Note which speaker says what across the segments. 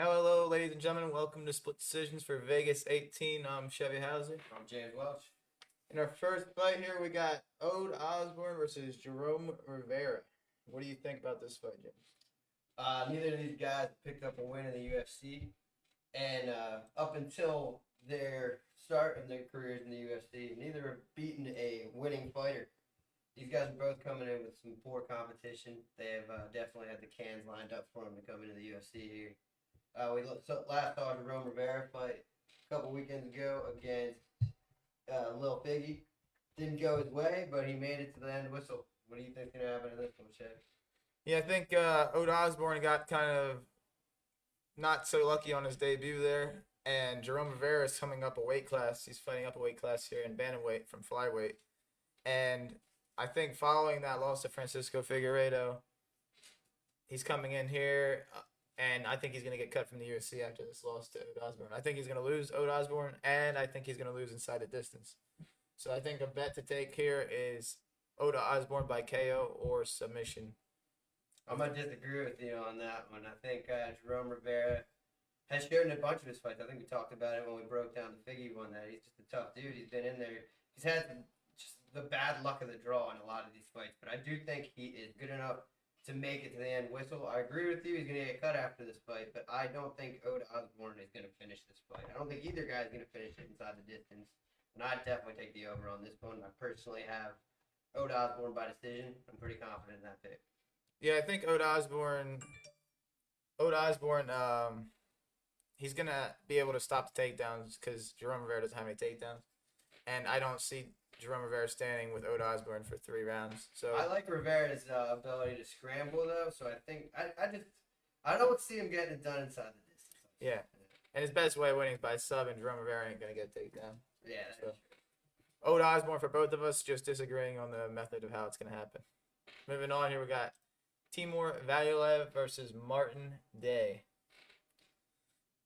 Speaker 1: Hello, ladies and gentlemen. Welcome to Split Decisions for Vegas 18. I'm Chevy Houser.
Speaker 2: I'm James Welch.
Speaker 1: In our first fight here, we got Oedo Osborne versus Jerome Rivera. What do you think about this fight, Jim?
Speaker 2: Neither of these guys picked up a win in the UFC, and up until their start in their careers in the UFC, neither have beaten a winning fighter. These guys are both coming in with some poor competition. They have definitely had the cans lined up for them to come into the UFC here. Last saw Jerome Rivera fight a couple weekends ago against Lil Figgy. Didn't go his way, but he made it to the end whistle. What do you think's going to happen in this one, Chad?
Speaker 1: Yeah, I think Oedo Osborne got kind of not so lucky on his debut there, and Jerome Rivera is coming up a weight class. He's fighting up a weight class here in bantamweight from flyweight, and I think following that loss to Francisco Figueiredo, he's coming in here, and I think he's going to get cut from the UFC after this loss to Oedo Osborne. I think he's going to lose Oedo Osborne, and I think he's going to lose inside the distance. So I think a bet to take here is Oedo Osborne by KO or submission.
Speaker 2: I'm going to disagree with you on that one. I think Jerome Rivera has shown in a bunch of his fights. I think we talked about it when we broke down the Figgy one, that he's just a tough dude. He's been in there. He's had just the bad luck of the draw in a lot of these fights. But I do think he is good enough to make it to the end whistle. I agree with you. He's going to get cut after this fight. But I don't think Oedo Osborne is going to finish this fight. I don't think either guy is going to finish it inside the distance. And I'd definitely take the over on this one. I personally have Oedo Osborne by decision. I'm pretty confident in that pick.
Speaker 1: Yeah, I think Oedo Osborne, he's going to be able to stop the takedowns because Jerome Rivera doesn't have any takedowns. And I don't see Jerome Rivera standing with Oedo Osborne for 3 rounds. So
Speaker 2: I like Rivera's ability to scramble, though, so I think I don't see him getting it done inside the distance.
Speaker 1: Yeah. And his best way of winning is by sub, and Jerome Rivera ain't going to get takedown.
Speaker 2: Yeah, that's
Speaker 1: So
Speaker 2: true.
Speaker 1: Oedo Osborne for both of us, just disagreeing on the method of how it's going to happen. Moving on here, we got Timur Valiev versus Martin Day.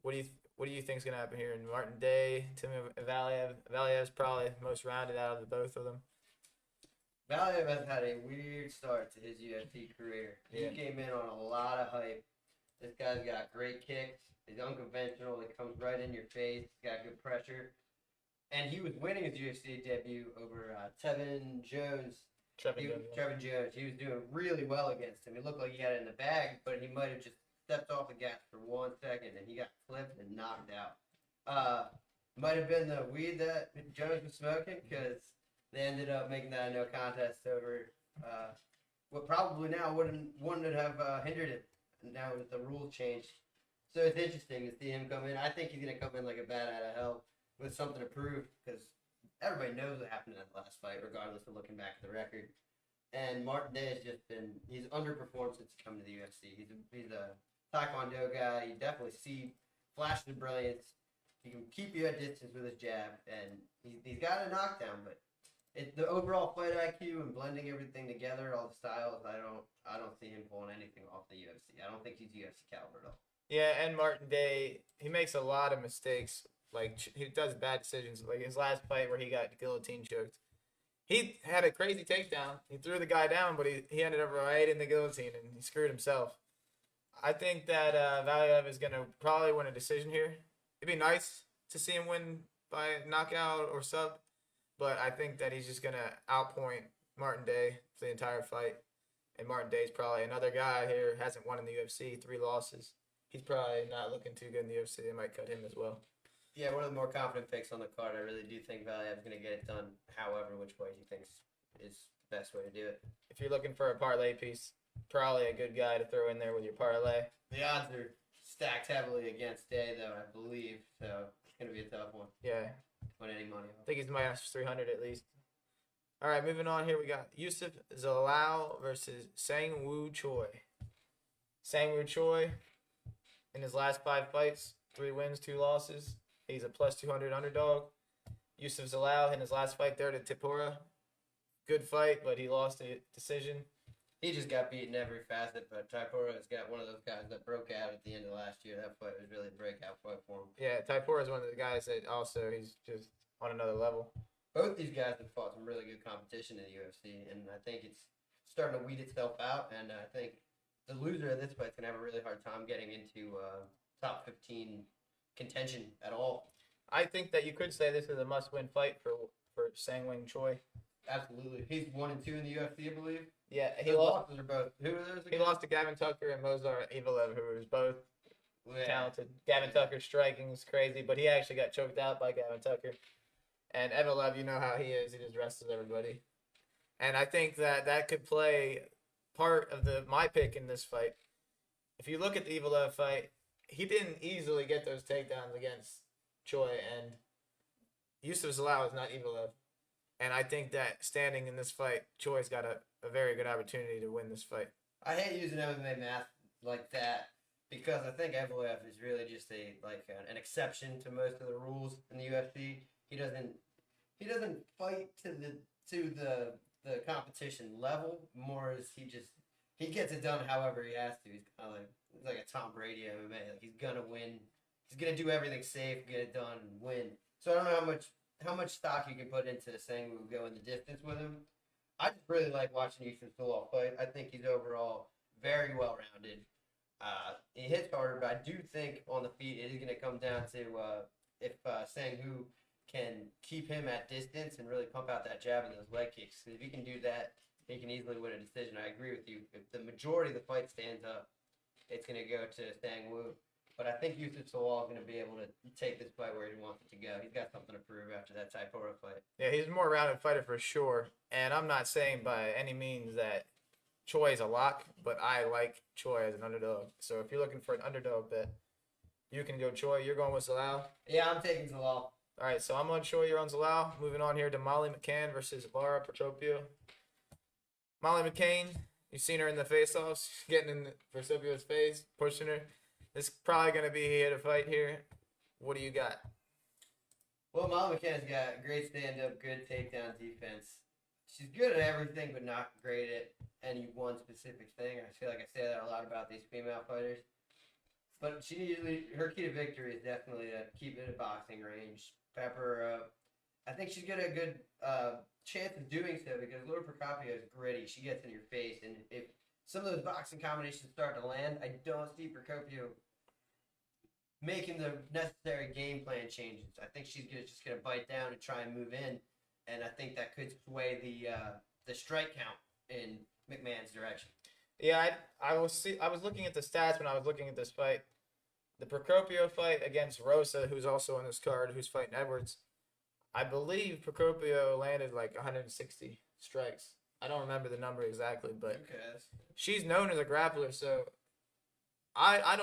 Speaker 1: What do you think is going to happen here? Martin Day, Timur Valiev. Valiev's probably most rounded out of the both of them.
Speaker 2: Valiev has had a weird start to his UFC career. He came in on a lot of hype. This guy's got great kicks. He's unconventional. He comes right in your face. He's got good pressure. And he was winning his UFC debut over Trevin Jones. He was doing really well against him. He looked like he had it in the bag, but he might have just stepped off the gas for 1 second, and he got flipped and knocked out. Might have been the weed that Jones was smoking, because they ended up making that a no contest over what probably now wouldn't have hindered it. Now with the rules changed. So it's interesting to see him come in. I think he's going to come in like a bat out of hell with something to prove, because everybody knows what happened in that last fight, regardless of looking back at the record. And Martin Day has just he's underperformed since he come to the UFC. He's a Taekwondo guy. You definitely see flashes of brilliance. He can keep you at distance with his jab, and he's got a knockdown, but the overall fight IQ and blending everything together, all the styles, I don't see him pulling anything off the UFC. I don't think he's UFC caliber at all.
Speaker 1: Yeah, and Martin Day, he makes a lot of mistakes. Like, he does bad decisions. Like his last fight where he got guillotine choked. He had a crazy takedown. He threw the guy down, but he ended up right in the guillotine, and he screwed himself. I think that Valiev is going to probably win a decision here. It'd be nice to see him win by knockout or sub, but I think that he's just going to outpoint Martin Day for the entire fight. And Martin Day's probably another guy here, hasn't won in the UFC, 3 losses. He's probably not looking too good in the UFC. They might cut him as well.
Speaker 2: Yeah, one of the more confident picks on the card. I really do think Valiev's going to get it done however which way he thinks is the best way to do it.
Speaker 1: If you're looking for a parlay piece, probably a good guy to throw in there with your parlay.
Speaker 2: The odds are stacked heavily against Day, though, I believe. So it's going to be a tough one.
Speaker 1: Yeah.
Speaker 2: Win any money.
Speaker 1: I think he's minus 300 at least. All right, moving on here. We got Youssef Zalal versus Sang Woo Choi. Sang Woo Choi, in his last 5 fights, 3 wins, 2 losses. He's a plus 200 underdog. Youssef Zalal in his last fight there to Tipura. Good fight, but he lost a decision.
Speaker 2: He just got beaten every facet, but Tipura's got one of those guys that broke out at the end of last year. That fight was really a breakout fight for him.
Speaker 1: Yeah, Tipura is one of the guys that also he's just on another level.
Speaker 2: Both these guys have fought some really good competition in the UFC, and I think it's starting to weed itself out, and I think the loser of this fight's going to have a really hard time getting into top 15 contention at all.
Speaker 1: I think that you could say this is a must-win fight for Sang-Wing Choi.
Speaker 2: Absolutely. He's 1-2 in the UFC, I believe.
Speaker 1: Yeah,
Speaker 2: His losses are both. Who are those again?
Speaker 1: He lost to Gavin Tucker and Mozart Evelev, who was both
Speaker 2: Yeah.
Speaker 1: talented. Gavin Tucker's striking is crazy, but he actually got choked out by Gavin Tucker. And Evelev, you know how he is. He just wrestles everybody. And I think that could play part of my pick in this fight. If you look at the Evelev fight, he didn't easily get those takedowns against Choi, and Youssef Zalal is not Evelev. And I think that standing in this fight, Choi's got a very good opportunity to win this fight.
Speaker 2: I hate using MMA math like that because I think Evelev is really just an exception to most of the rules in the UFC. He doesn't fight to the competition level. More as he gets it done however he has to. He's kind of like a Tom Brady MMA. Like he's gonna win. He's gonna do everything safe, get it done, and win. So I don't know how much stock you can put into saying we would go in the distance with him. I just really like watching Youssef Zalal fight. I think he's overall very well rounded. He hits harder, but I do think on the feet it is going to come down to if Sang-Woo can keep him at distance and really pump out that jab and those leg kicks. If he can do that, he can easily win a decision. I agree with you. If the majority of the fight stands up, it's going to go to Sang-Woo. But I think Youssef Zalal is going to be able to take this fight where he wants it to go. He's got something to prove after that Taipora fight.
Speaker 1: Yeah, he's a more rounded fighter for sure. And I'm not saying by any means that Choi is a lock, but I like Choi as an underdog. So if you're looking for an underdog bet, you can go Choi. You're going with Zalal?
Speaker 2: Yeah, I'm taking Zalal.
Speaker 1: All right, so I'm on Choi. You're on Zalal. Moving on here to Molly McCann versus Lara Patropoulos. Molly McCann, you've seen her in the face-offs, getting in Patropoulos' face, pushing her. This is probably going to be here to fight here. What do you got?
Speaker 2: Well, Molly McCann's got great stand-up, good takedown defense. She's good at everything, but not great at any one specific thing. I feel like I say that a lot about these female fighters. But her key to victory is definitely to keep it at boxing range. Pepper her up. I think she's got a good chance of doing so because Laura Procopio is gritty. She gets in your face, and if some of those boxing combinations start to land, I don't see Procopio making the necessary game plan changes. I think she's just going to bite down and try and move in, and I think that could sway the strike count in McMahon's direction.
Speaker 1: Yeah, I was looking at the stats when I was looking at this fight. The Procopio fight against Rosa, who's also on this card, who's fighting Edwards. I believe Procopio landed like 160 strikes. I don't remember the number exactly, but she's known as a grappler, so I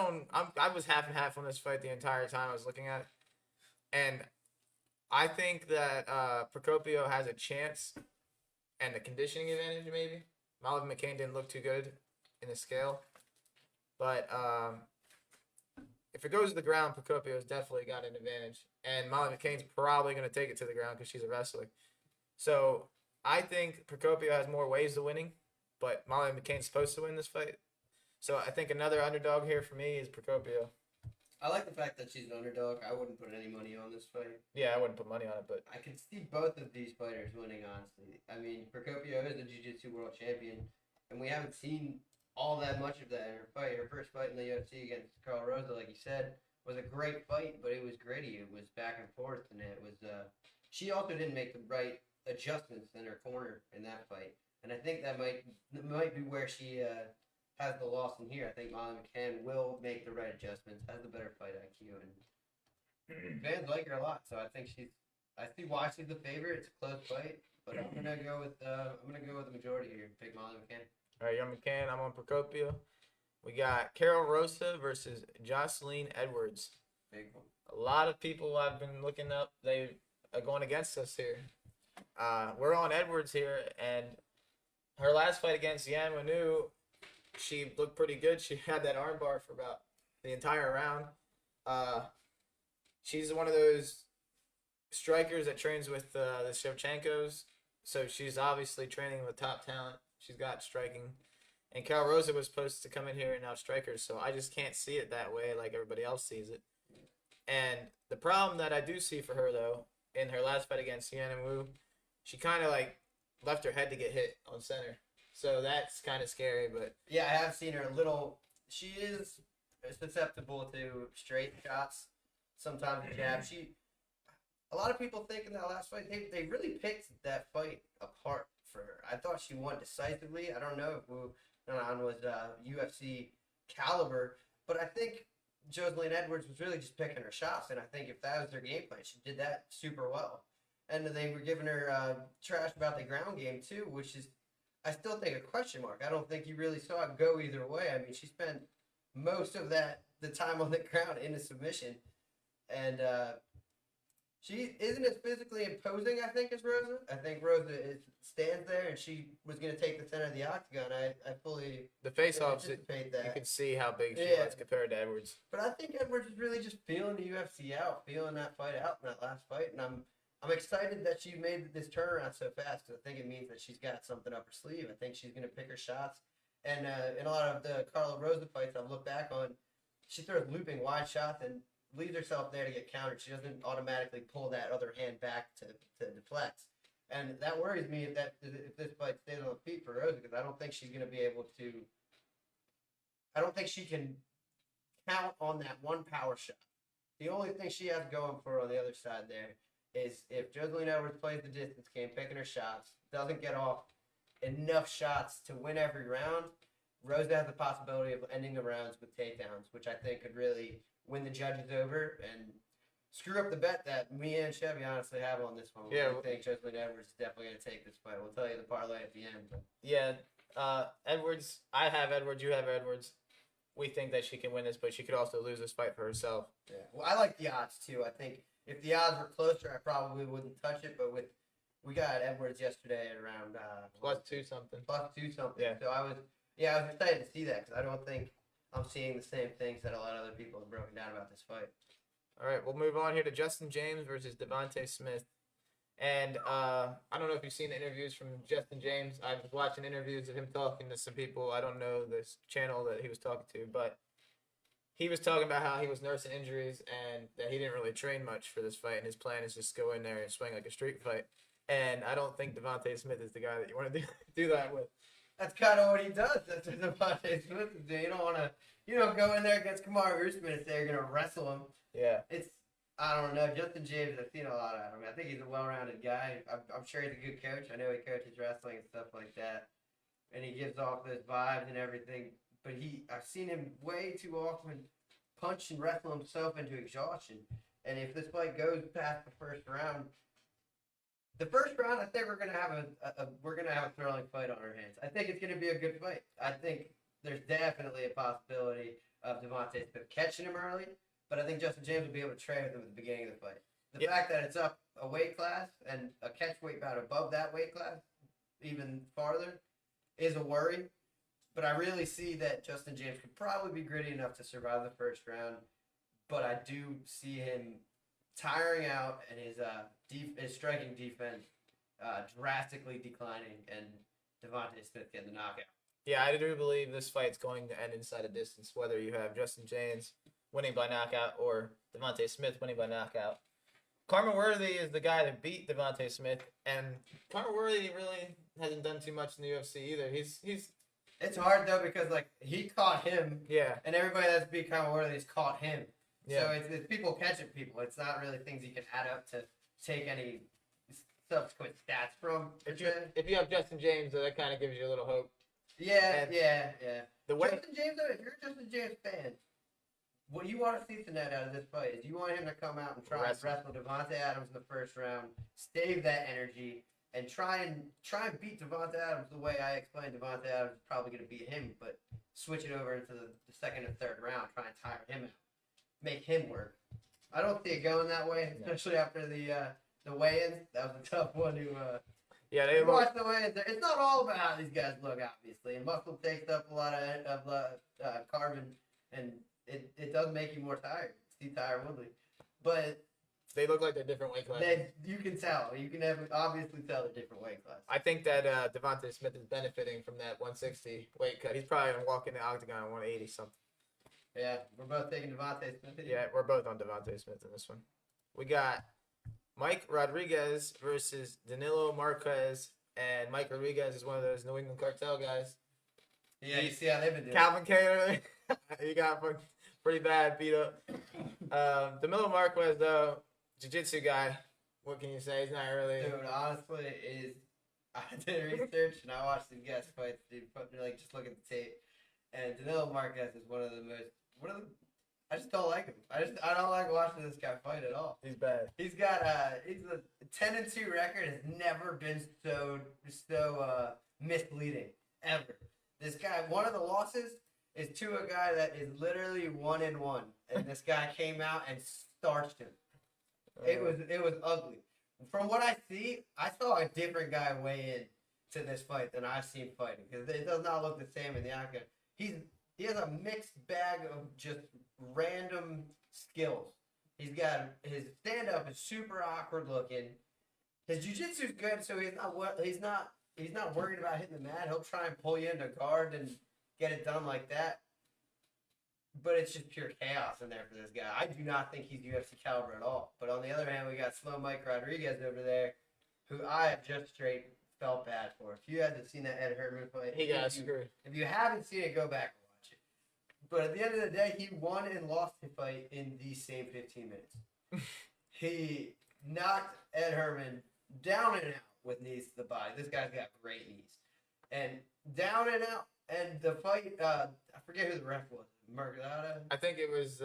Speaker 1: was half and half on this fight the entire time I was looking at it. And I think that Procopio has a chance and the conditioning advantage maybe. Molly McCann didn't look too good in the scale. But if it goes to the ground, Procopio's definitely got an advantage. And Molly McCann's probably going to take it to the ground because she's a wrestler. So I think Procopio has more ways to winning, but Molly McCann's supposed to win this fight. So I think another underdog here for me is Procopio.
Speaker 2: I like the fact that she's an underdog. I wouldn't put any money on this fight.
Speaker 1: Yeah, I wouldn't put money on it, but
Speaker 2: I can see both of these fighters winning, honestly. I mean, Procopio is the Jiu-Jitsu world champion, and we haven't seen all that much of that in her fight. Her first fight in the UFC against Carla Rosa, like you said, was a great fight, but it was gritty. It was back and forth, and it was. She also didn't make the right adjustments in her corner in that fight, and I think that might be where she has the loss in here. I think Molly McCann will make the right adjustments, has the better fight IQ, and fans like her a lot. So I think I see why she's the favorite. It's a close fight, but I'm gonna go with the majority here. Pick Molly McCann.
Speaker 1: All right, you're on McCann. I'm on Procopio. We got Carol Rosa versus Jocelyn Edwards.
Speaker 2: Big one.
Speaker 1: A lot of people I've been looking up, they are going against us here. We're on Edwards here, and her last fight against Yan Wanu, she looked pretty good. She had that armbar for about the entire round. She's one of those strikers that trains with the Shevchenkos, so she's obviously training with top talent. She's got striking. And Carol Rosa was supposed to come in here and outstrike her, so I just can't see it that way like everybody else sees it. And the problem that I do see for her, though, in her last fight against Yan Wu, she kind of like left her head to get hit on center. So that's kind of scary, but
Speaker 2: yeah, I have seen her a little. She is susceptible to straight shots, sometimes a jab. A lot of people think in that last fight, they really picked that fight apart for her. I thought she won decisively. I don't know if Wu was UFC caliber, but I think Jocelyn Edwards was really just picking her shots, and I think if that was their game plan, she did that super well. And they were giving her trash about the ground game too, which is, I still think, a question mark. I don't think you really saw it go either way. I mean, she spent most of the time on the ground in a submission, and she isn't as physically imposing, I think, as Rosa. I think Rosa stands there, and she was going to take the center of the octagon. I fully
Speaker 1: the face-offs,
Speaker 2: anticipate that.
Speaker 1: you can see how big she was compared to Edwards.
Speaker 2: But I think Edwards is really just feeling the UFC out, feeling that fight out in that last fight, and I'm excited that she made this turnaround so fast, because I think it means that she's got something up her sleeve. I think she's going to pick her shots. And in a lot of the Carla Rosa fights I've looked back on, she throws looping wide shots and leaves herself there to get countered. She doesn't automatically pull that other hand back to deflect. And that worries me if this fight stays on the feet for Rosa, because I don't think she's going to be able to – I don't think she can count on that one power shot. The only thing she has going for her on the other side there is if Jocelyn Edwards plays the distance game, picking her shots, doesn't get off enough shots to win every round, Rosa has the possibility of ending the rounds with takedowns, which I think could really win the judges over and screw up the bet that me and Chevy honestly have on this one.
Speaker 1: Yeah,
Speaker 2: I think Jocelyn Edwards is definitely going to take this fight. We'll tell you the parlay at the end. But.
Speaker 1: Yeah, Edwards, I have Edwards, you have Edwards. We think that she can win this, but she could also lose this fight for herself.
Speaker 2: Yeah, well, I like the odds, too. I think if the odds were closer, I probably wouldn't touch it, but we got Edwards yesterday at around
Speaker 1: +2 something.
Speaker 2: +2 something.
Speaker 1: Yeah.
Speaker 2: So I was excited to see that, because I don't think I'm seeing the same things that a lot of other people have broken down about this fight.
Speaker 1: All right, we'll move on here to Justin James versus Devonte Smith. And I don't know if you've seen the interviews from Justin James. I was watching interviews of him talking to some people. I don't know this channel that he was talking to, but he was talking about how he was nursing injuries and that he didn't really train much for this fight, and his plan is just go in there and swing like a street fight. And I don't think Devonte Smith is the guy that you want to do that with.
Speaker 2: That's kind of what he does. That's what Devonte Smith is doing. You don't want to, go in there against Kamaru Usman and say you're going to wrestle him.
Speaker 1: Yeah.
Speaker 2: I don't know. Justin James, I've seen a lot of him. I think he's a well-rounded guy. I'm sure he's a good coach. I know he coaches wrestling and stuff like that. And he gives off those vibes and everything. But I've seen him way too often punch and wrestle himself into exhaustion. And if this fight goes past the first round, I think we're gonna have a thrilling fight on our hands. I think it's gonna be a good fight. I think there's definitely a possibility of Devonte Smith catching him early, but I think Justin James will be able to trade with him at the beginning of the fight. The fact that it's up a weight class and a catch weight bout above that weight class, even farther, is a worry. But I really see that Justin James could probably be gritty enough to survive the first round. But I do see him tiring out and his striking defense drastically declining, and Devonte Smith getting the knockout.
Speaker 1: Yeah, I do believe this fight's going to end inside a distance, whether you have Justin James winning by knockout or Devonte Smith winning by knockout. Carmen Worthy is the guy that beat Devonte Smith, and Carmen Worthy really hasn't done too much in the UFC either. He's
Speaker 2: It's hard though, because he caught him, and everybody that's beat Carmen Worthy's caught him. Yeah. So it's people catching people. It's not really things you can add up to take any subsequent stats from.
Speaker 1: If you have Justin James, that kind of gives you a little hope.
Speaker 2: Yeah.
Speaker 1: Justin
Speaker 2: James, though, if you're a Justin James fan, what you want to see tonight out of this fight is you want him to come out and try and wrestle Devonte Adams in the first round, stave that energy, and try and beat Devonte Adams the way I explained Devonte Adams is probably going to beat him, but switch it over into the second and third round, try and tire him out. Make him work. I don't see it going that way, especially after the weigh-in. That was a tough one to. They watch the weigh-ins. It's not all about how these guys look, obviously. And muscle takes up a lot of carbon, and it does make you more tired. See Tyron Woodley, but
Speaker 1: they look like they're different weight classes.
Speaker 2: You can tell. You can obviously tell they're different weight classes.
Speaker 1: I think that Devonte Smith is benefiting from that 160 weight cut. He's probably gonna walk in the octagon at 180 something.
Speaker 2: Yeah, we're both taking Devonte Smith.
Speaker 1: Yeah, we're both on Devonte Smith in this one. We got Mike Rodriguez versus Danilo Marquez, and Mike Rodriguez is one of those New England cartel guys.
Speaker 2: Yeah, you see how they've been doing.
Speaker 1: Calvin Kattar. You got pretty bad, beat up. Danilo Marquez, though, jiu-jitsu guy. What can you say? He's not really.
Speaker 2: Dude, honestly, I did research and I watched these guys fight. Dude, just look at the tape. And Danilo Marquez is I just don't like him. I don't like watching this guy fight at all.
Speaker 1: He's bad.
Speaker 2: He's got he's a 10-2 record. Has never been so misleading ever. This guy, one of the losses is to a guy that is literally 1-1, and this guy came out and starched him. It was ugly. From what I see, I saw a different guy weigh in to this fight than I've seen fighting, because it does not look the same in the octagon. He has a mixed bag of just random skills. He's got his stand up is super awkward looking. His jiu-jitsu is good, so he's not worried about hitting the mat. He'll try and pull you into guard and get it done like that. But it's just pure chaos in there for this guy. I do not think he's UFC caliber at all. But on the other hand, we got Slow Mike Rodriguez over there, who I have just straight felt bad for. If you hadn't seen that Ed Herman fight, if you haven't seen it, go back and watch it. But at the end of the day, he won and lost the fight in these same 15 minutes. He knocked Ed Herman down and out with knees to the body. This guy's got great knees. And down and out. And the fight, I forget who the ref was. Mercado?
Speaker 1: I think it was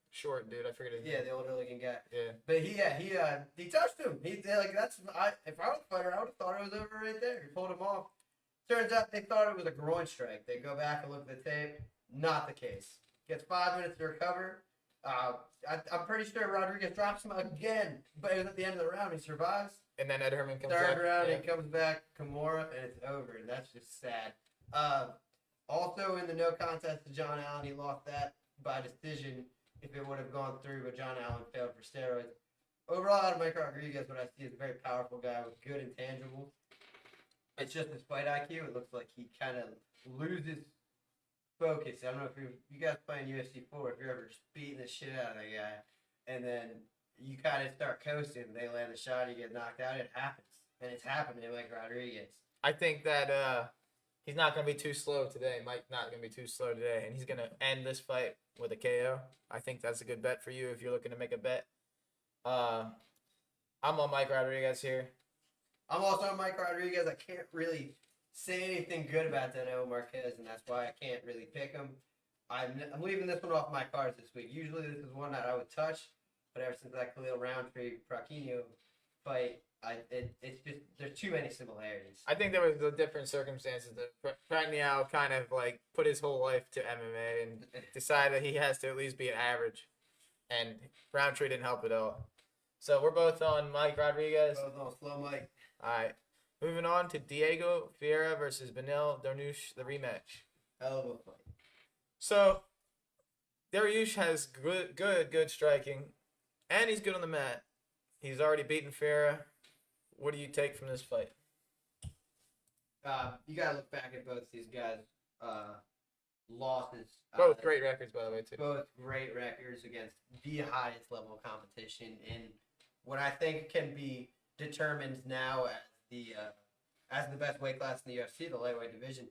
Speaker 1: short dude. I forget his name.
Speaker 2: Yeah, the older looking guy.
Speaker 1: Yeah.
Speaker 2: But he touched him. If I was a fighter, I would have thought it was over right there. He pulled him off. Turns out they thought it was a groin strike. They go back and look at the tape. Not the case. Gets 5 minutes to recover. I'm pretty sure Rodriguez drops him again, but it was at the end of the round. He survives.
Speaker 1: And then Ed Herman comes back.
Speaker 2: Third round, he comes back, Kimura, and it's over. And that's just sad. Also, in the no contest to John Allen, he lost that by decision if it would have gone through, but John Allen failed for steroids. Overall, out of Mike Rodriguez, what I see is a very powerful guy with good intangibles. It's just his fight IQ. It looks like he kind of loses focus. I don't know if you guys playing UFC 4, if you're ever just beating the shit out of that guy, and then you kind of start coasting, they land a shot, you get knocked out, it happens. And it's happened to Mike Rodriguez.
Speaker 1: I think that he's not going to be too slow today. Mike's not going to be too slow today, and he's going to end this fight with a KO. I think that's a good bet for you if you're looking to make a bet. I'm on Mike Rodriguez here.
Speaker 2: I'm also on Mike Rodriguez. I can't really say anything good about Danilo Marquez, and that's why I can't really pick him. I'm leaving this one off my cards this week. Usually this is one that I would touch, but ever since that Khalil Roundtree Praquinho fight, it's just there's too many similarities.
Speaker 1: I think there was the different circumstances. Pragnio kind of like put his whole life to MMA and decided he has to at least be an average, and Roundtree didn't help at all. So we're both on Mike Rodriguez.
Speaker 2: Both on Slow Mike.
Speaker 1: All right, moving on to Diego Ferreira versus Manel Dariush, the rematch.
Speaker 2: Hell of a fight.
Speaker 1: So Dariush has good striking, and he's good on the mat. He's already beaten Ferreira. What do you take from this fight?
Speaker 2: You gotta look back at both these guys' losses.
Speaker 1: Both great records, by the way, too.
Speaker 2: Both great records against the highest level of competition in what I think can be determined now as the best weight class in the UFC, the lightweight division.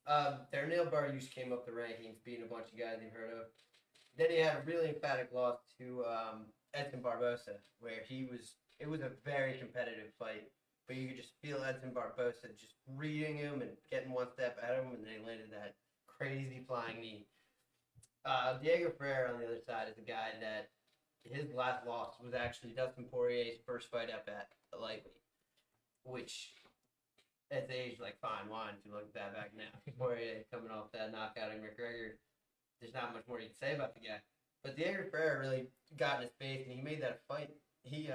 Speaker 2: Neil Dariush came up the rankings, beating a bunch of guys you've heard of. Then he had a really emphatic loss to Edson Barbosa, where it was a very competitive fight, but you could just feel Edson Barbosa just reading him and getting one step ahead of him, and then he landed that crazy flying knee. Diego Ferreira on the other side is a guy that his last loss was actually Dustin Poirier's first fight up at lightweight, which at the age like fine wine to look at that back now. Poirier coming off that knockout in McGregor, there's not much more you can say about the guy. But Diego Ferreira really got in his face, and he made that fight. He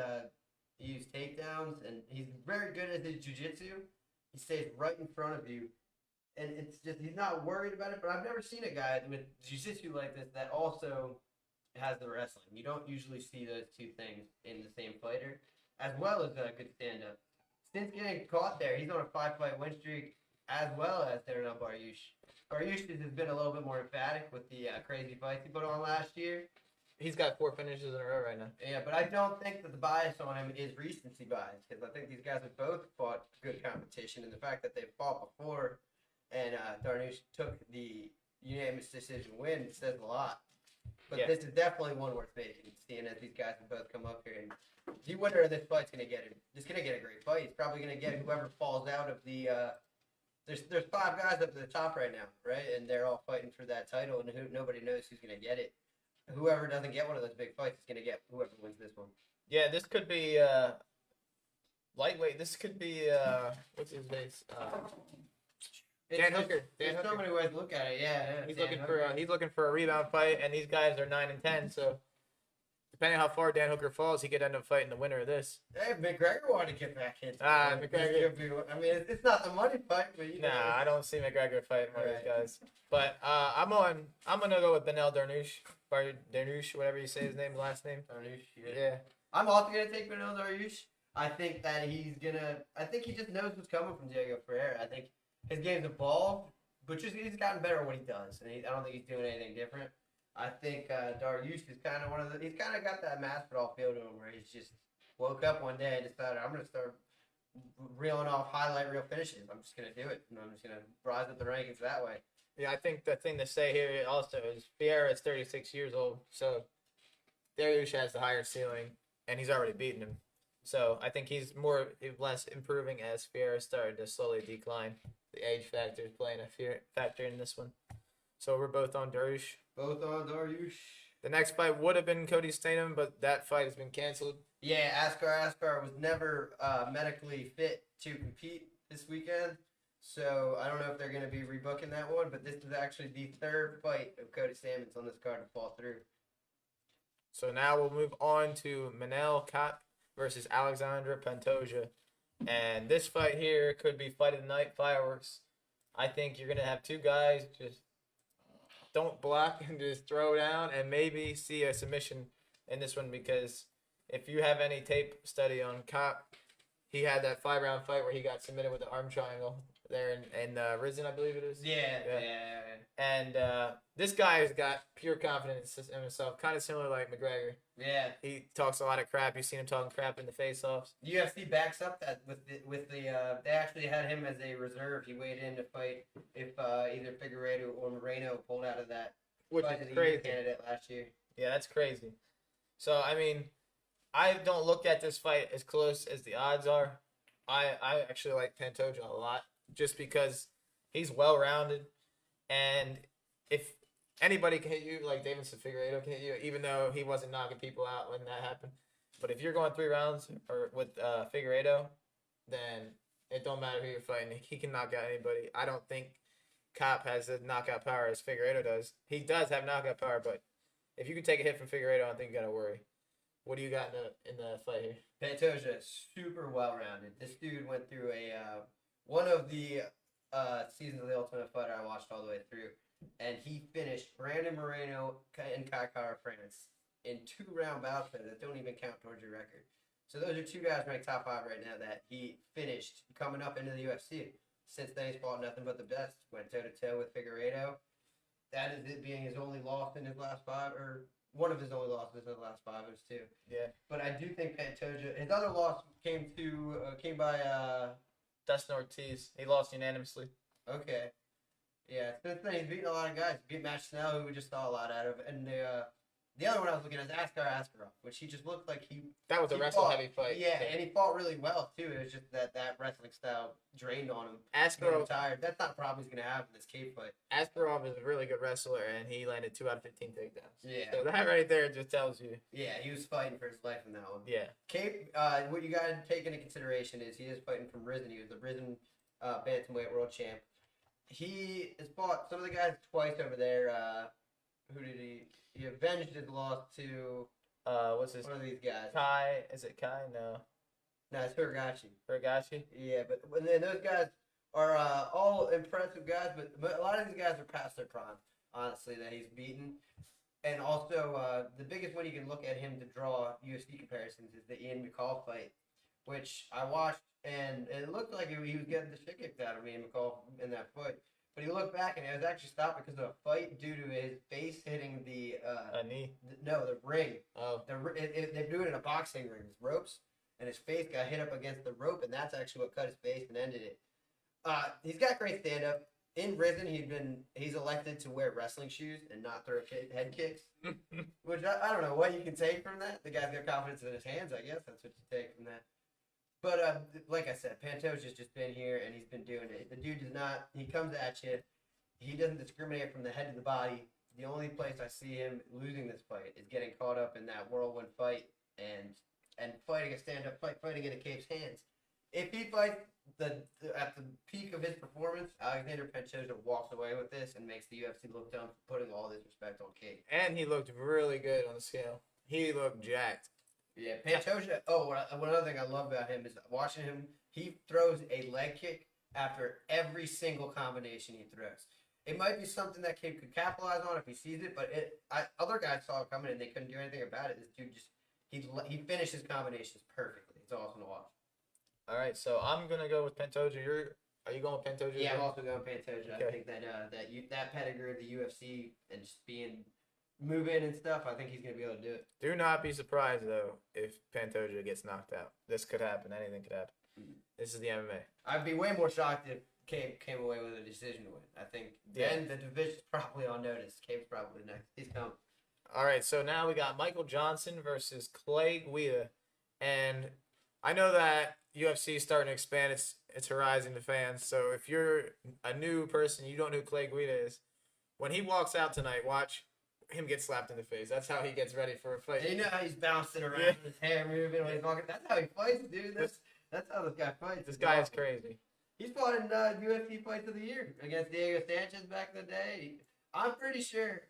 Speaker 2: used takedowns, and he's very good at his jiu-jitsu. He stays right in front of you, and it's just he's not worried about it. But I've never seen a guy with jiu-jitsu like this that also has the wrestling. You don't usually see those two things in the same fighter, as well as a good stand-up. Since getting caught there, he's on a 5-fight win streak, as well as Darnell Dariush. Dariush has been a little bit more emphatic with the crazy fights he put on last year.
Speaker 1: He's got 4 finishes in a row right now.
Speaker 2: Yeah, but I don't think that the bias on him is recency bias, because I think these guys have both fought good competition, and the fact that they've fought before and Dariush took the unanimous decision win says a lot. But this is definitely one worth making, seeing as these guys have both come up here. And the winner of this fight's going to get him. He's going to get a great fight. He's probably going to get whoever falls out of the there's 5 guys up to the top right now, right? And they're all fighting for that title, and nobody knows who's going to get it. Whoever doesn't get one of those big fights is going to get whoever wins this one.
Speaker 1: Yeah, this could be lightweight. This could be what's his face? Dan Hooker.
Speaker 2: There's so many ways to look at it. Yeah.
Speaker 1: He's looking for a rebound fight, and these guys are 9-10. So depending on how far Dan Hooker falls, he could end up fighting the winner of this.
Speaker 2: Hey, McGregor wanted to get back into it.
Speaker 1: McGregor.
Speaker 2: I mean, it's not the money fight, but you know.
Speaker 1: Nah, I don't see McGregor fighting one of these guys. But I'm gonna go with Manel Dariush, whatever you say his name, last name.
Speaker 2: Dariush,
Speaker 1: Yeah.
Speaker 2: I'm also gonna take Manel Dariush. I think that I think he just knows what's coming from Diego Ferreira. I think his game's evolved, but he's gotten better at what he does, and I don't think he's doing anything different. I think Dariush is kind of he's kind of got that Masvidal feel to him where he's just woke up one day and decided, I'm going to start reeling off highlight reel finishes. I'm just going to do it, and I'm just going to rise up the rankings that way.
Speaker 1: Yeah, I think the thing to say here also is Ferreira is 36 years old, so Dariush has the higher ceiling, and he's already beaten him. So I think he's less improving as Ferreira started to slowly decline. The age factor is playing a factor in this one. So we're both on Dariush.
Speaker 2: Both on Dariush.
Speaker 1: The next fight would have been Cody Statham, but that fight has been canceled.
Speaker 2: Yeah, Askar was never medically fit to compete this weekend. So I don't know if they're going to be rebooking that one, but this is actually the 3rd fight of Cody Statham on this card to fall through.
Speaker 1: So now we'll move on to Manel Kape versus Alexandra Pantoja. And this fight here could be fight of the night, fireworks. I think you're going to have 2 guys just don't block and just throw down and maybe see a submission in this one, because if you have any tape study on Kape, he had that 5-round fight where he got submitted with the arm triangle there in Risen, I believe it is.
Speaker 2: Yeah.
Speaker 1: And this guy has got pure confidence in himself, kind of similar like McGregor.
Speaker 2: Yeah.
Speaker 1: He talks a lot of crap. You've seen him talking crap in the face-offs.
Speaker 2: UFC backs up that with the they actually had him as a reserve. He weighed in to fight if either Figueiredo or Moreno pulled out of that
Speaker 1: Which
Speaker 2: fight
Speaker 1: is
Speaker 2: as a
Speaker 1: crazy.
Speaker 2: candidate last year.
Speaker 1: Yeah, that's crazy. So, I mean, I don't look at this fight as close as the odds are. I actually like Pantoja a lot just because he's well-rounded, and if anybody can hit you, like Davidson Figueiredo can hit you, even though he wasn't knocking people out when that happened. But if you're going 3 rounds or with Figueiredo, then it don't matter who you're fighting. He can knock out anybody. I don't think Kape has the knockout power as Figueiredo does. He does have knockout power, but if you can take a hit from Figueiredo, I don't think you got to worry. What do you got in the fight here?
Speaker 2: Pantoja is super well-rounded. This dude went through one of the seasons of The Ultimate Fighter I watched all the way through, and he finished Brandon Moreno and Kai Kara France in 2-round bouts that don't even count towards your record. So those are 2 guys ranked top 5 right now that he finished coming up into the UFC. Since then, he's fought nothing but the best. Went toe-to-toe with Figueiredo. That is it being his only loss in his last 5, or one of his only losses in the last 5. It was 2.
Speaker 1: Yeah.
Speaker 2: But I do think Pantoja, his other loss came by
Speaker 1: Dustin Ortiz. He lost unanimously.
Speaker 2: Okay. Yeah, since then he's beaten a lot of guys. He beat Matt Snell, who we just saw a lot out of, and the other one I was looking at is Askar Askarov, which he just looked like
Speaker 1: That was a wrestle-heavy fight.
Speaker 2: Yeah, and he fought really well, too. It was just that wrestling style drained on him.
Speaker 1: Askarov,
Speaker 2: tired. That's not a problem he's going to have in this cave fight.
Speaker 1: Askarov is a really good wrestler, and he landed 2 out of 15 takedowns.
Speaker 2: Yeah.
Speaker 1: So that right there just tells you.
Speaker 2: Yeah, he was fighting for his life in that one.
Speaker 1: Yeah.
Speaker 2: Cape, what you got to take into consideration is he is fighting from Risen. He was the Risen bantamweight world champ. He has fought some of the guys twice over there. Who did he? He avenged his loss to
Speaker 1: What's his
Speaker 2: one of these guys.
Speaker 1: Kai? Is it Kai? No.
Speaker 2: No, it's Hiragashi.
Speaker 1: Hiragashi?
Speaker 2: Yeah, but then those guys are all impressive guys, but a lot of these guys are past their prime, honestly, that he's beaten. And also, the biggest one you can look at him to draw UFC comparisons is the Ian McCall fight, which I watched, and it looked like he was getting the shit kicked out of Ian McCall in that fight. But he looked back, and it was actually stopped because of a fight due to his face hitting the
Speaker 1: knee?
Speaker 2: The ring.
Speaker 1: Oh.
Speaker 2: They do it in a boxing ring with ropes, and his face got hit up against the rope, and that's actually what cut his face and ended it. He's got great stand-up. in Risen, he's elected to wear wrestling shoes and not throw head kicks, which I don't know what you can take from that. The guy's got confidence in his hands, I guess. That's what you take from that. But like I said, Pantoja's just been here and he's been doing it. The dude does not. He comes at you. He doesn't discriminate from the head to the body. The only place I see him losing this fight is getting caught up in that whirlwind fight and fighting a stand-up fight, fighting in a cape's hands. If he fights at the peak of his performance, Alexander Pantoja walks away with this and makes the UFC look dumb for putting all this respect on Cape.
Speaker 1: And he looked really good on the scale. He looked jacked.
Speaker 2: Yeah, Pantoja. Oh, one other thing I love about him is watching him. He throws a leg kick after every single combination he throws. It might be something that Cape could capitalize on if he sees it, but other guys saw it coming and they couldn't do anything about it. This dude he finishes combinations perfectly. It's awesome to watch.
Speaker 1: All right, so I'm gonna go with Pantoja. Are you going with Pantoja?
Speaker 2: Yeah, I'm also going Pantoja.
Speaker 1: Okay.
Speaker 2: I think that pedigree of the UFC and just moving and stuff. I think he's gonna be able to do it.
Speaker 1: Do not be surprised though if Pantoja gets knocked out. This could happen. Anything could happen. This is the MMA.
Speaker 2: I'd be way more shocked if Cape came away with a decision win. I think then the division's probably on notice. Cape's probably next. He's coming.
Speaker 1: All right, so now we got Michael Johnson versus Clay Guida, and I know that UFC is starting to expand its horizon to fans. So if you're a new person, you don't know who Clay Guida is. When he walks out tonight, watch him get slapped in the face. That's how he gets ready for a fight.
Speaker 2: And you know how he's bouncing around, his hair moving when he's walking. That's how he fights, dude. That's how this guy fights.
Speaker 1: This guy is crazy.
Speaker 2: He's fought in UFC Fights of the Year against Diego Sanchez back in the day. I'm pretty sure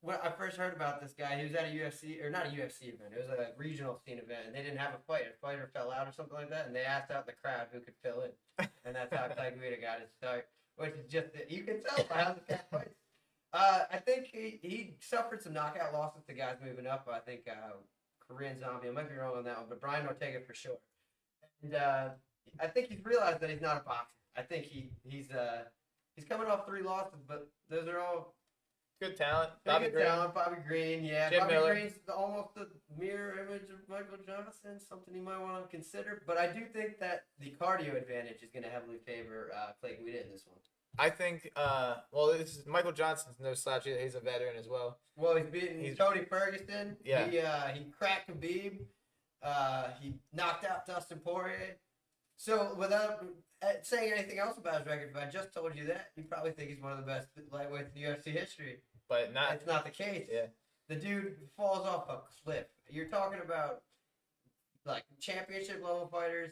Speaker 2: when I first heard about this guy, he was at a UFC, or not a UFC event, it was a regional scene event, and they didn't have a fight. A fighter fell out or something like that, and they asked out in the crowd who could fill in. And that's how Clay Guida got his start, which is just, you can tell by how the guy fights. I think he suffered some knockout losses to guys moving up. I think Korean Zombie, I might be wrong on that one, but Brian Ortega for sure. And I think he's realized that he's not a boxer. I think he's coming off 3 losses, but those are all
Speaker 1: good talent.
Speaker 2: Bobby Green, yeah.
Speaker 1: Jim
Speaker 2: Bobby
Speaker 1: Miller.
Speaker 2: Green's almost the mirror image of Michael Johnson, something you might want to consider. But I do think that the cardio advantage is going to heavily favor Clay Guida in this one.
Speaker 1: I think, this is Michael Johnson's no slouch either. He's a veteran as well.
Speaker 2: Well, he's beaten Tony Ferguson.
Speaker 1: Yeah.
Speaker 2: He cracked Khabib. He knocked out Dustin Poirier. So without saying anything else about his record, if I just told you that, you probably think he's one of the best lightweights in UFC history.
Speaker 1: But
Speaker 2: It's not the case.
Speaker 1: Yeah.
Speaker 2: The dude falls off a cliff. You're talking about like championship level fighters,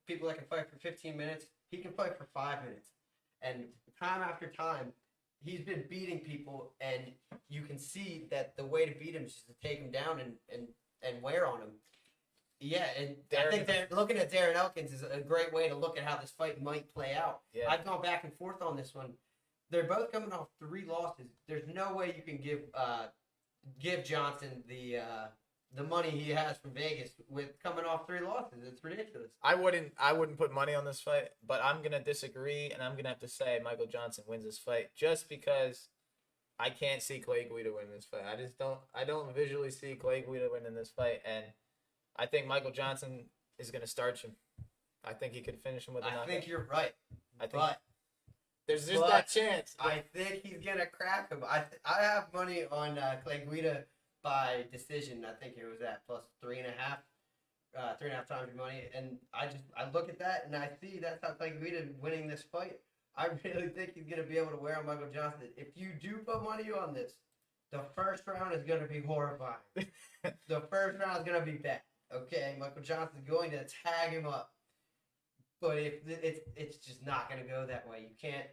Speaker 2: people that can fight for 15 minutes. He can fight for 5 minutes. And time after time, he's been beating people, and you can see that the way to beat him is just to take him down and wear on him. Yeah, and I think that looking at Darren Elkins is a great way to look at how this fight might play out.
Speaker 1: Yeah.
Speaker 2: I've gone back and forth on this one. They're both coming off 3 losses. There's no way you can give Johnson the money he has from Vegas with coming off 3 losses. It's ridiculous.
Speaker 1: I wouldn't put money on this fight, but I'm gonna disagree, and I'm gonna have to say Michael Johnson wins this fight just because I can't see Clay Guida win this fight. I don't visually see Clay Guida winning this fight, and I think Michael Johnson is gonna starch him. I think he could finish him with a knockout.
Speaker 2: I think you're right.
Speaker 1: But there's just that chance.
Speaker 2: I think he's gonna crack him. I have money on Clay Guida by decision. I think it was at plus 3.5, 3.5 times your money. And I look at that and I see that's how Clay Guida winning this fight. I really think he's gonna be able to wear on Michael Johnson. If you do put money on this, the first round is gonna be horrifying. The first round is gonna be bad. Okay, Michael Johnson's going to tag him up. But if it's just not going to go that way. You can't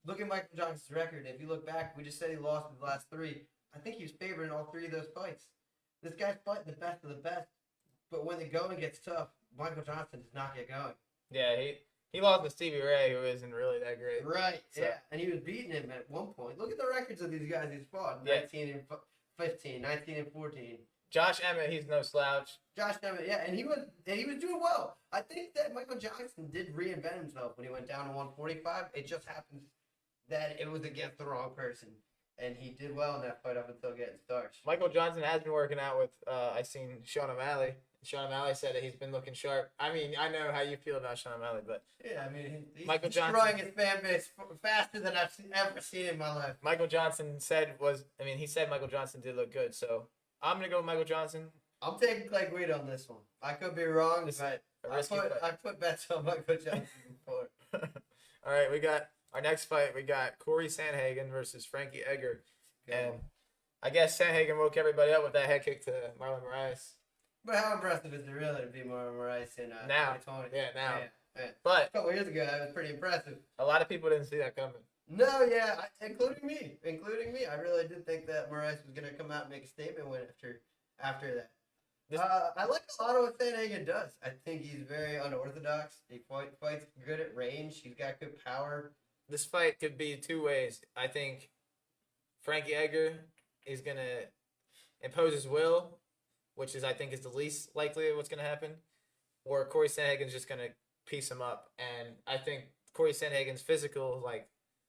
Speaker 2: look at Michael Johnson's record. If you look back, we just said he lost his last 3. I think he was favored in all 3 of those fights. This guy's fighting the best of the best. But when the going gets tough, Michael Johnson does not get going.
Speaker 1: Yeah, he lost to Stevie Ray, who isn't really that great.
Speaker 2: Right.
Speaker 1: So.
Speaker 2: Yeah, and he was beating him at one point. Look at the records of these guys he's fought.
Speaker 1: Yeah.
Speaker 2: 19 and 15, 19 and 14.
Speaker 1: Josh Emmett, he's no slouch.
Speaker 2: Josh Emmett, yeah, and he was doing well. I think that Michael Johnson did reinvent himself when he went down to 145. It just happens that it was against the wrong person, and he did well in that fight up until getting starched.
Speaker 1: Michael Johnson has been working out with, I seen Sean O'Malley. Sean O'Malley said that he's been looking sharp. I mean, I know how you feel about Sean O'Malley, but
Speaker 2: Yeah, I mean, he's
Speaker 1: Michael
Speaker 2: destroying
Speaker 1: Johnson.
Speaker 2: his fan base faster than I've ever seen in my life.
Speaker 1: Michael Johnson he said Michael Johnson did look good, so I'm going to go with Michael Johnson.
Speaker 2: I'm taking Clay Guida on this one. I could be wrong,
Speaker 1: This
Speaker 2: but
Speaker 1: a risky fight.
Speaker 2: I put bets on Michael Johnson before.
Speaker 1: All right, we got our next fight. We got Cory Sandhagen versus Frankie Edgar. And I guess Sandhagen woke everybody up with that head kick to Marlon Moraes.
Speaker 2: But how impressive is it really to be Marlon Moraes in
Speaker 1: Now.
Speaker 2: 2020?
Speaker 1: Yeah, now.
Speaker 2: Yeah.
Speaker 1: But
Speaker 2: A couple years ago, that was pretty impressive.
Speaker 1: a lot of people didn't see that coming.
Speaker 2: No, yeah, including me. I really did think that Moraes was going to come out and make a statement win after that. I like a lot of what Sandhagen does. I think he's very unorthodox. He fights good at range. He's got good power.
Speaker 1: This fight could be two ways. I think Frankie Edgar is going to impose his will, which I think is the least likely of what's going to happen, or Cory Sandhagen's just going to piece him up. And I think Cory Sandhagen's physical,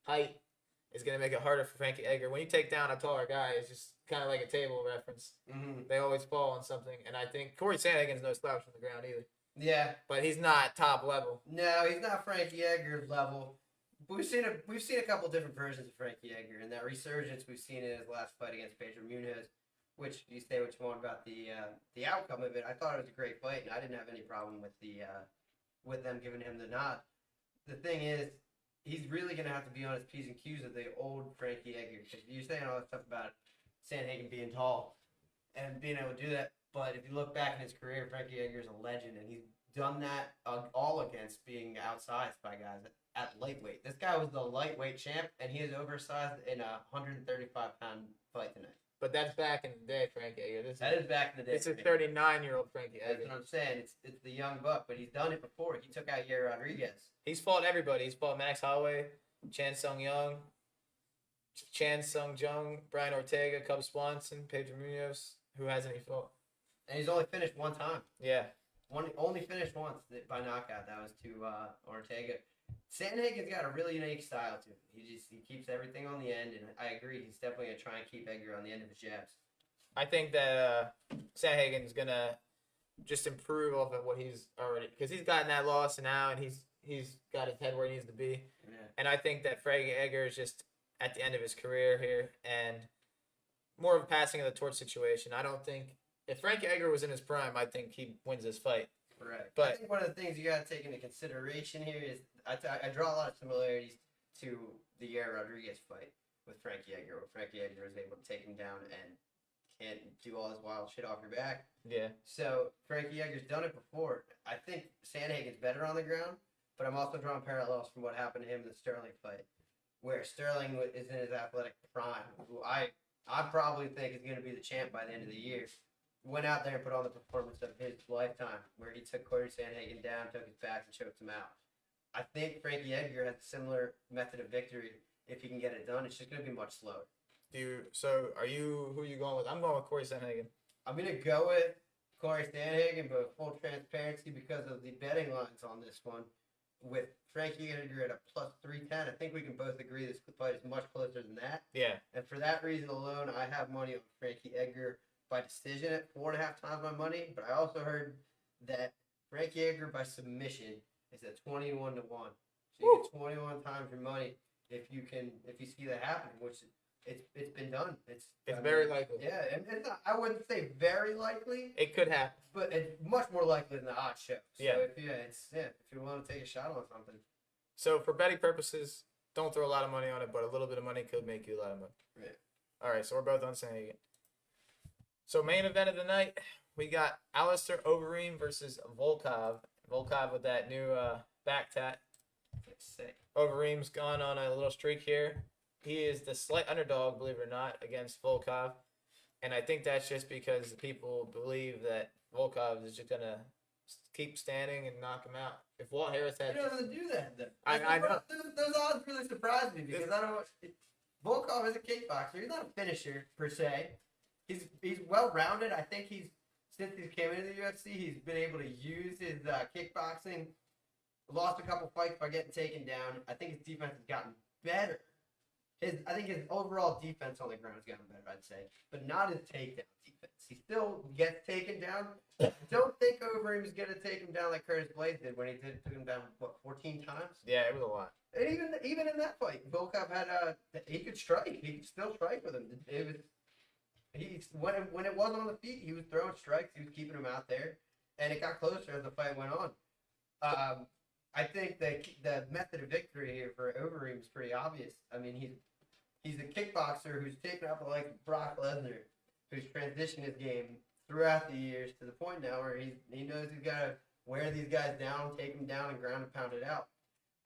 Speaker 1: height is going to make it harder for Frankie Edgar. When you take down a taller guy, it's just kind of like a table reference.
Speaker 2: Mm-hmm.
Speaker 1: They always fall on something. And I think Cory Sandhagen's no slouch on the ground either.
Speaker 2: Yeah.
Speaker 1: But he's not top level.
Speaker 2: No, he's not Frankie Edgar's level. We've seen a couple different versions of Frankie Edgar, and that resurgence we've seen in his last fight against Pedro Munhoz, which you say what you want about the outcome of it. I thought it was a great fight, and I didn't have any problem with them giving him the nod. The thing is, he's really gonna have to be on his P's and Q's of the old Frankie Edgar. Because you're saying all that stuff about Sandhagen being tall and being able to do that, but if you look back in his career, Frankie Edgar is a legend, and he's done that all against being outsized by guys at lightweight. This guy was the lightweight champ, and he is oversized in a 135-pound fight tonight.
Speaker 1: But that's back in the day, Frankie Edgar.
Speaker 2: That is back in the day.
Speaker 1: It's a 39-year-old Frankie
Speaker 2: That's
Speaker 1: Edgar.
Speaker 2: what I'm saying. It's the young buck, but he's done it before. He took out Yair Rodriguez.
Speaker 1: He's fought everybody. He's fought Max Holloway, Chan Sung Jung, Brian Ortega, Cub Swanson, Pedro Munoz. Who hasn't he fought?
Speaker 2: And he's only finished one time.
Speaker 1: Yeah.
Speaker 2: Only finished once by knockout. That was to Ortega. Sandhagen's got a really unique style to him. He keeps everything on the end, and I agree. He's definitely gonna try and keep Edgar on the end of his jabs.
Speaker 1: I think that Sandhagen's gonna just improve off of what he's already, because he's gotten that loss now, and he's got his head where he needs to be.
Speaker 2: Yeah.
Speaker 1: And I think that Frankie Edgar is just at the end of his career here, and more of a passing of the torch situation. I don't think if Frankie Edgar was in his prime, I think he wins this fight.
Speaker 2: Correct.
Speaker 1: But
Speaker 2: I think one of the things you got to take into consideration here is I draw a lot of similarities to the Yair Rodriguez fight with Frankie Edgar, where Frankie Edgar was able to take him down and can't do all this wild shit off your back.
Speaker 1: Yeah.
Speaker 2: So Frankie Edgar's done it before. I think Sandhagen's better on the ground, but I'm also drawing parallels from what happened to him in the Sterling fight, where Sterling is in his athletic prime, who I probably think is going to be the champ by the end of the year. Went out there and put on the performance of his lifetime, where he took Cory Sandhagen down, took his back, and choked him out. I think Frankie Edgar has a similar method of victory if he can get it done. It's just going to be much slower.
Speaker 1: Who are you going with? I'm going with Cory Sandhagen.
Speaker 2: I'm going to go with Cory Sandhagen, but full transparency because of the betting lines on this one. With Frankie Edgar at a plus 310, I think we can both agree this fight is much closer than that.
Speaker 1: Yeah.
Speaker 2: And for that reason alone, I have money on Frankie Edgar by decision at 4.5 times my money. But I also heard that Frankie Edgar by submission is at 21 to 1. So you get 21 times your money if you see that happen, which it's been done. It's
Speaker 1: very likely.
Speaker 2: Yeah, and it's not, I wouldn't say very likely.
Speaker 1: It could happen.
Speaker 2: But it's much more likely than the odds show. So
Speaker 1: Yeah.
Speaker 2: if you want to take a shot on something.
Speaker 1: So for betting purposes, don't throw a lot of money on it, but a little bit of money could make you a lot of money.
Speaker 2: Right.
Speaker 1: All right, so we're both on Sandhagen. So main event of the night, we got Alistair Overeem versus Volkov. Volkov with that new back tat.
Speaker 2: Sick.
Speaker 1: Overeem's gone on a little streak here. He is the slight underdog, believe it or not, against Volkov. And I think that's just because people believe that Volkov is just going to keep standing and knock him out. If Walt Harris had...
Speaker 2: He doesn't do that, though.
Speaker 1: I know.
Speaker 2: Those odds really surprise me because I don't... Volkov is a kickboxer. He's not a finisher, per se. He's well-rounded. I think since he came into the UFC, he's been able to use his kickboxing. Lost a couple fights by getting taken down. I think his defense has gotten better. I think his overall defense on the ground has gotten better, I'd say, but not his takedown defense. He still gets taken down. I don't think Overeem is going to take him down like Curtis Blades did when he took him down, 14 times?
Speaker 1: Yeah, it was a lot.
Speaker 2: And even in that fight, Volkov had he could strike. He could still strike with him. It was when it wasn't on the feet, he was throwing strikes. He was keeping him out there, and it got closer as the fight went on. I think the method of victory here for Overeem is pretty obvious. I mean, he's a kickboxer who's taken up like Brock Lesnar, who's transitioned his game throughout the years to the point now where he knows he's got to wear these guys down, take them down, and ground and pound it out.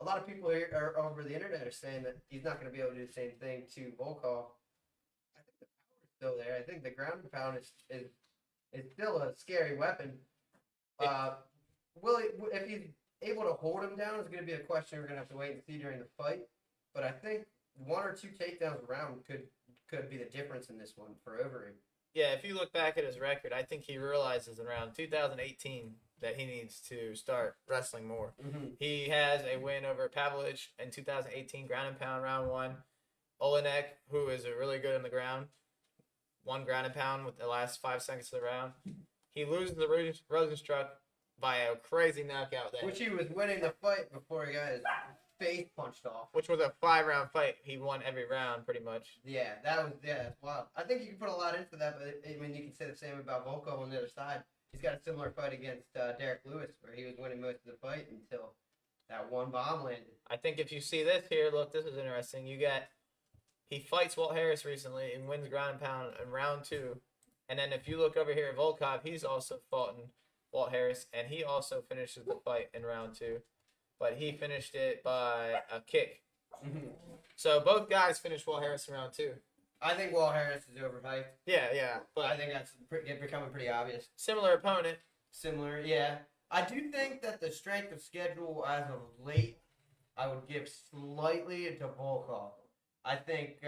Speaker 2: A lot of people here are over the internet are saying that he's not going to be able to do the same thing to Volkov. I think the power is still there. I think the ground and pound is still a scary weapon. If he's able to hold him down, is going to be a question we're going to have to wait and see during the fight. But I think 1 or 2 takedowns around could be the difference in this one for Overeem.
Speaker 1: Yeah, if you look back at his record, I think he realizes around 2018 that he needs to start wrestling more.
Speaker 2: Mm-hmm.
Speaker 1: He has a win over Pavlich in 2018, ground and pound, round 1. Olenek, who is really good on the ground, 1 ground and pound with the last 5 seconds of the round. He loses the Rosenstruck by a crazy knockout there.
Speaker 2: Which he was winning the fight before he got his face punched off.
Speaker 1: Which was a 5-round fight. He won every round pretty much.
Speaker 2: Yeah, that's wild. I think you can put a lot into that, but I mean, you can say the same about Volkov on the other side. He's got a similar fight against Derek Lewis, where he was winning most of the fight until that one bomb landed.
Speaker 1: I think if you see this here, look, this is interesting. He fights Walt Harris recently and wins ground and pound in round 2. And then if you look over here at Volkov, he's also fought Walt Harris, and he also finishes the fight in round 2. But he finished it by a kick.
Speaker 2: Mm-hmm.
Speaker 1: So both guys finished Walt Harris in round 2.
Speaker 2: I think Walt Harris is overhyped.
Speaker 1: Yeah.
Speaker 2: But I think that's becoming pretty obvious.
Speaker 1: Similar opponent.
Speaker 2: Similar, yeah. I do think that the strength of schedule as of late, I would give slightly to Volkov. I think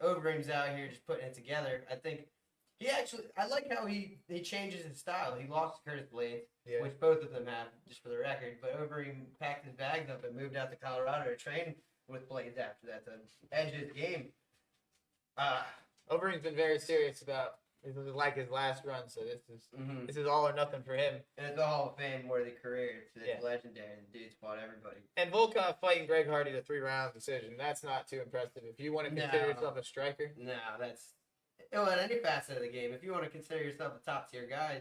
Speaker 2: Overeem's out here just putting it together. I think I like how he changes his style. He lost to Curtis Blades, which both of them have, just for the record. But Overeem packed his bags up and moved out to Colorado to train with Blades after that to edge his game.
Speaker 1: Overeem's been very serious about this is like his last run, so this is all or nothing for him.
Speaker 2: And it's a Hall of Fame worthy career. It's legendary. The dude's fought everybody.
Speaker 1: And Volkov fighting Greg Hardy to 3-round decision. That's not too impressive. If you want to consider yourself a striker.
Speaker 2: No, that's in any facet of the game. If you want to consider yourself a top tier guy,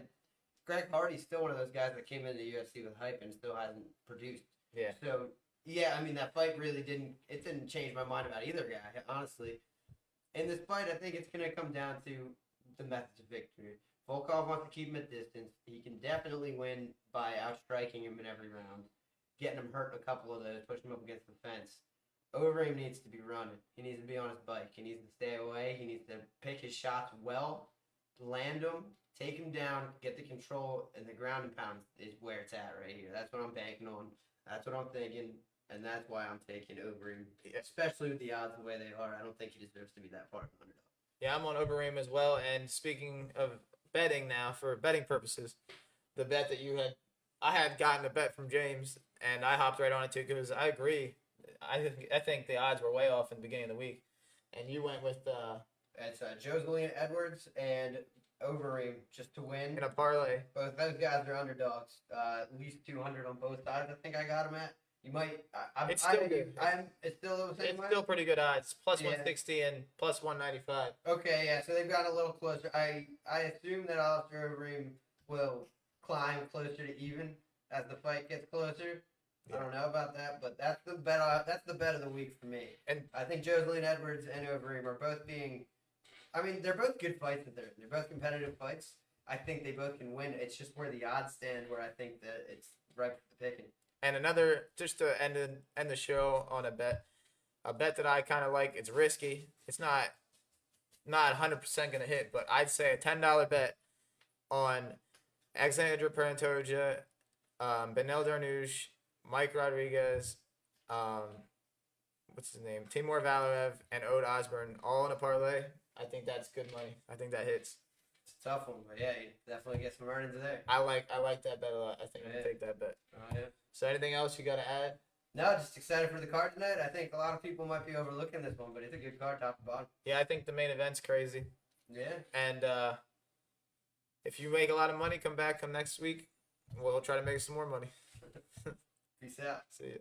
Speaker 2: Greg Hardy's still one of those guys that came into the UFC with hype and still hasn't produced.
Speaker 1: Yeah.
Speaker 2: So I mean that fight really didn't change my mind about either guy, honestly. In this fight, I think it's going to come down to the methods of victory. Volkov wants to keep him at distance. He can definitely win by outstriking him in every round, getting him hurt in a couple of those, pushing him up against the fence. Overeem needs to be running. He needs to be on his bike. He needs to stay away. He needs to pick his shots well, land them, take him down, get the control, and the ground and pound is where it's at right here. That's what I'm banking on. That's what I'm thinking. And that's why I'm taking Overeem, especially with the odds the way they are. I don't think he deserves to be that far of an underdog.
Speaker 1: Yeah, I'm on Overeem as well. And speaking of betting now, for betting purposes, the bet that I had gotten a bet from James, and I hopped right on it too because I agree. I think the odds were way off in the beginning of the week, and you went with
Speaker 2: it's Jocelyn Edwards and Overeem just to win
Speaker 1: in a parlay.
Speaker 2: Both those guys are underdogs. At least 200 on both sides. I think I got them at. You might.
Speaker 1: It's still good.
Speaker 2: It's still the same.
Speaker 1: It's still pretty good odds. Plus 160 and plus 195.
Speaker 2: Okay, yeah. So they've gotten a little closer. I assume that Alistair Overeem will climb closer to even as the fight gets closer. Yeah. I don't know about that, but that's the bet. That's the bet of the week for me. And I think Jocelyn Edwards and Overeem are both being. I mean, they're both good fights, but they're both competitive fights. I think they both can win. It's just where the odds stand, where I think that it's ripe for the picking.
Speaker 1: And another, just to end the show on a bet that I kind of like. It's risky. It's not 100% going to hit, but I'd say a $10 bet on Alexander Pantoja, Benel Darnouche, Mike Rodriguez, what's his name? Timur Valiev, and Oedo Osborne, all in a parlay. I think that's good money. I think that hits.
Speaker 2: It's a tough one, but yeah, you definitely get some earnings there.
Speaker 1: I like that bet a lot. I think I'm going to take that bet.
Speaker 2: Oh, yeah.
Speaker 1: So anything else you got to add?
Speaker 2: No, just excited for the card tonight. I think a lot of people might be overlooking this one, but it's a good card top to bottom.
Speaker 1: Yeah, I think the main event's crazy.
Speaker 2: Yeah.
Speaker 1: And if you make a lot of money, come next week. We'll try to make some more money.
Speaker 2: Peace out.
Speaker 1: See you.